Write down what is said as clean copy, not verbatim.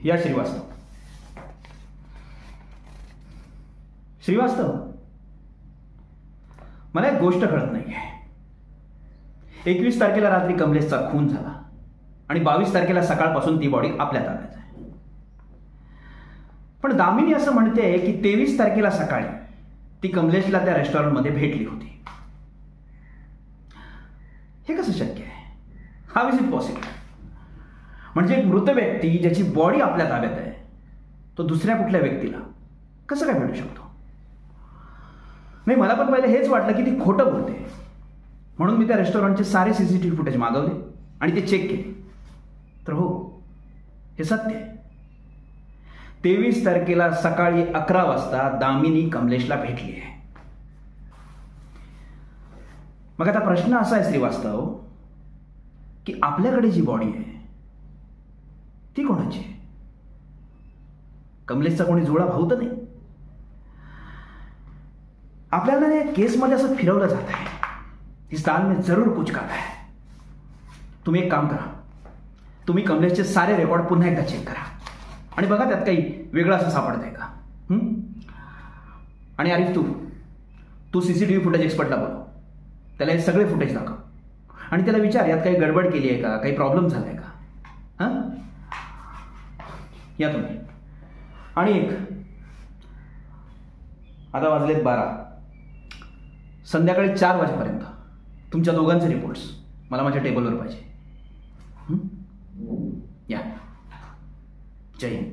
या श्रीवास्तव. श्रीवास्तव, मला एक गोष्ट कळत नाहीये. 21 तारखेला रात्री कमलेशचा खून झाला आणि 22 तारखेला सकाळपासून ती बॉडी आपल्या ताब्यात आहे. पण दामिनी असं म्हणते की 23 तारखेला सकाळी ती कमलेशला त्या रेस्टॉरंटमध्ये भेटली होती. हे कसं शक्य आहे? How is it possible? म्हणजे एक मृत व्यक्ती ज्याची बॉडी आपल्या ताब्यात आहे तो दुसऱ्या कुठल्या व्यक्तीला कसं काय भेटू शकतो? नाही, मला पण पहिले हेच वाटलं की ती खोटं बोलते. म्हणून मी त्या रेस्टॉरंटचे सारे सीसीटीव्ही फुटेज मागवले आणि ते चेक केले. तर हो, हे सत्य आहे. 23 तारखेला सकाळी 11 वाजता दामिनी कमलेशला भेटली आहे. मग आता प्रश्न असा आहे श्रीवास्तव की आपल्याकडे जी बॉडी आहे ती कोणाची आहे? कमलेशचा कोणी जुळा भाऊ तर नाही? आपल्याला या केसमध्ये असं फिरवलं जात आहे. इस दाल में जरूर कुछ काला है. तुम्ही एक काम करा, तुम्ही कमलेशचे सारे रेकॉर्ड पुन्हा एकदा चेक करा आणि बघा त्यात काही वेगळं असं सापडतंय का. आणि आरिफ, तू सीसीटीव्ही फुटेज एक्सपर्टला बोलव, त्याला हे सगळे फुटेज दाखव आणि त्याला विचार यात काही गडबड केली आहे का, काही प्रॉब्लेम झालाय का. हां, या तुम्ही. आणि एक, आता वाजलेत 12, संध्याकाळी 4 वाजेपर्यंत तुमच्या दोघांचे रिपोर्ट्स मला माझ्या टेबलवर पाहिजे. या. जय हिंद.